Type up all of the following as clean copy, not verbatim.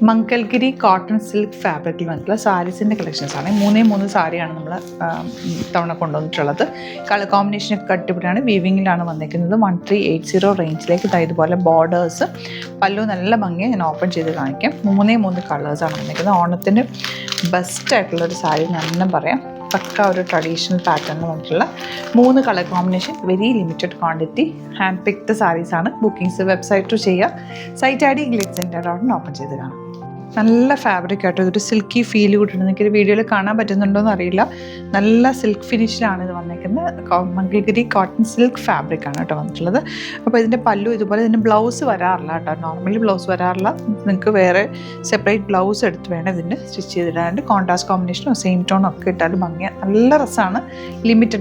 Mangalgiri cotton silk ഫാബ്രിക്കിൽ വന്നിട്ടുള്ള സാരീസിൻ്റെ കളക്ഷൻസാണ്. 3 സാരിയാണ് നമ്മൾ തവണ കൊണ്ടുവന്നിട്ടുള്ളത്. കളർ കോമ്പിനേഷനൊക്കെ അടിപൊളിയാണ്. വീവിങ്ങിലാണ് വന്നിരിക്കുന്നത്. 1380 റേഞ്ചിലേക്ക് ഇതുപോലെ ബോർഡേഴ്സ്, പല്ലു നല്ല ഭംഗി. ഞാൻ ഓപ്പൺ ചെയ്ത് കാണിക്കാം. 3 കളേഴ്സാണ് വന്നിരിക്കുന്നത്. ഓണത്തിന് ബെസ്റ്റായിട്ടുള്ളൊരു സാരി എന്ന് തന്നെ പറയാം. പക്ക ഒരു ട്രഡീഷണൽ പാറ്റേണിൽ വന്നിട്ടുള്ള 3 colour combination, very limited quantity, hand picked സാരീസാണ്. ബുക്കിംഗ്സ് വെബ്സൈറ്റ് ചെയ്യുക. സൈറ്റ് ID glitzindia.in ഓപ്പൺ ചെയ്ത് കാണാം. നല്ല ഫാബ്രിക് ആയിട്ട് ഇതൊരു സിൽക്കി ഫീൽ കൂട്ടിട്ടുണ്ട്. എനിക്കൊരു വീഡിയോയിൽ കാണാൻ പറ്റുന്നുണ്ടോ എന്ന് അറിയില്ല. നല്ല സിൽക്ക് ഫിനിഷിലാണ് ഇത് വന്നിരിക്കുന്നത്. മംഗൽഗിരി കോട്ടൺ സിൽക്ക് ഫാബ്രിക്കാണ് കേട്ടോ വന്നിട്ടുള്ളത്. അപ്പോൾ ഇതിൻ്റെ പല്ലു ഇതുപോലെ, ഇതിൻ്റെ ബ്ലൗസ് വരാറില്ല കേട്ടോ. നോർമലി ബ്ലൗസ് വരാറില്ല. നിങ്ങൾക്ക് വേറെ സെപ്പറേറ്റ് ബ്ലൗസ് എടുത്ത് വേണം ഇതിൻ്റെ സ്റ്റിച്ച് ചെയ്തിടാണ്ട്. കോൺട്രാസ്റ്റ് കോമ്പിനേഷനോ സെയിം ടോണോ ഒക്കെ ഇട്ടാലും ഭംഗിയാണ്. നല്ല രസമാണ്.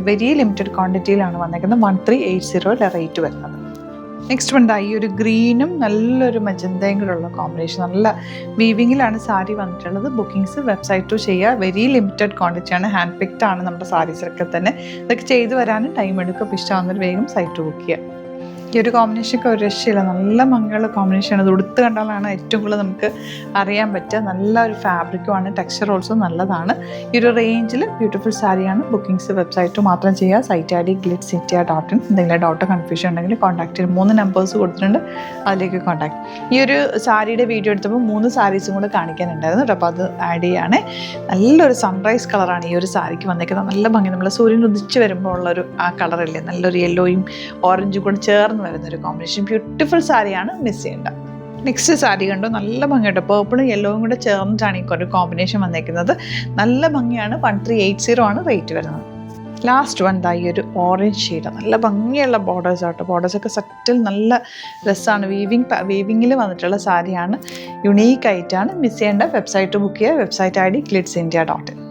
വെരി ലിമിറ്റഡ് ക്വാണ്ടിറ്റിയിലാണ് വന്നിരിക്കുന്നത്. 1380 റേറ്റ് വരുന്നത്. നെക്സ്റ്റ് വന്ന് ഈ ഒരു ഗ്രീനും നല്ലൊരു മജന്തയും കൂടെയുള്ള കോമ്പിനേഷൻ. നല്ല വീവിങ്ങിലാണ് സാരി വന്നിട്ടുള്ളത്. ബുക്കിംഗ്സ് വെബ്സൈറ്റ് ചെയ്യുക. വെരി ലിമിറ്റഡ് ക്വാണ്ടിറ്റിയാണ്. ഹാൻഡ് പിക്ഡ് ആണ് നമ്മുടെ സാരീസൊക്കെ തന്നെ. ഇതൊക്കെ ചെയ്ത് വരാനും ടൈം എടുക്കും. അപ്പോൾ ഇഷ്ടമാകുന്നൊരു വേഗം സൈറ്റ് ബുക്ക് ചെയ്യുക. ഈ ഒരു കോമ്പിനേഷനൊക്കെ ഒരു രക്ഷയില്ല. നല്ല ഭംഗിയുള്ള കോമ്പിനേഷനാണ്. ഇത് ഉടുത്ത് കണ്ടാലാണ് ഏറ്റവും കൂടുതൽ നമുക്ക് അറിയാൻ പറ്റുക. നല്ല ഒരു ഫാബ്രിക്കുമാണ്. ടെക്സ്ചർ ഓൾസോ നല്ലതാണ്. ഈ ഒരു റേഞ്ചിൽ ബ്യൂട്ടിഫുൾ സാരിയാണ്. ബുക്കിംഗ്സ് വെബ്സൈറ്റ് മാത്രം ചെയ്യുക. Site ID glitzindia.in. എന്തെങ്കിലും ഡൗട്ടോ കൺഫ്യൂഷൻ ഉണ്ടെങ്കിൽ കോൺടാക്ട് ചെയ്യും. 3 നമ്പേഴ്സ് കൊടുത്തിട്ടുണ്ട്, അതിലേക്ക് കോൺടാക്ട്. ഈ ഒരു സാരിയുടെ വീഡിയോ എടുത്തപ്പോൾ 3 സാരീസും കൂടെ കാണിക്കാനുണ്ടായിരുന്നു കേട്ടോ. അപ്പോൾ അത് ആഡ് ചെയ്യുകയാണ്. നല്ലൊരു സൺറൈസ് കളറാണ് ഈ ഒരു സാരിക്ക് വന്നിരിക്കുന്നത്. നല്ല ഭംഗി. നമ്മൾ സൂര്യൻ ഉദിച്ച് വരുമ്പോൾ ഉള്ളൊരു ആ കളറല്ലേ, നല്ലൊരു യെല്ലോയും ഓറഞ്ചും കൂടെ ചേർന്ന് വരുന്നൊരു കോമ്പിനേഷൻ. ബ്യൂട്ടിഫുൾ സാരിയാണ്, മിസ് ചെയ്യേണ്ട. നെക്സ്റ്റ് സാരി കണ്ടോ, നല്ല ഭംഗിയുണ്ട്. പേർപ്പിളും യെല്ലോയും കൂടെ ചേർന്നിട്ടാണ് ഈ ഒരു കോമ്പിനേഷൻ വന്നിരിക്കുന്നത്. നല്ല ഭംഗിയാണ്. 1380 ആണ് റേറ്റ് വരുന്നത്. ലാസ്റ്റ് വൺ ഈ ഒരു ഓറഞ്ച് ഷെയ്ഡ്, നല്ല ഭംഗിയുള്ള ബോർഡേഴ്സ് ആട്ടോ. ബോർഡേഴ്സൊക്കെ സെറ്റിൽ നല്ല രസമാണ്. വീവിങ്ങിൽ വന്നിട്ടുള്ള സാരിയാണ്. യുണീക്ക് ആയിട്ടാണ്, മിസ് ചെയ്യേണ്ട. വെബ്സൈറ്റ് ബുക്ക് ചെയ്യുക. Website ID glitzindia.in.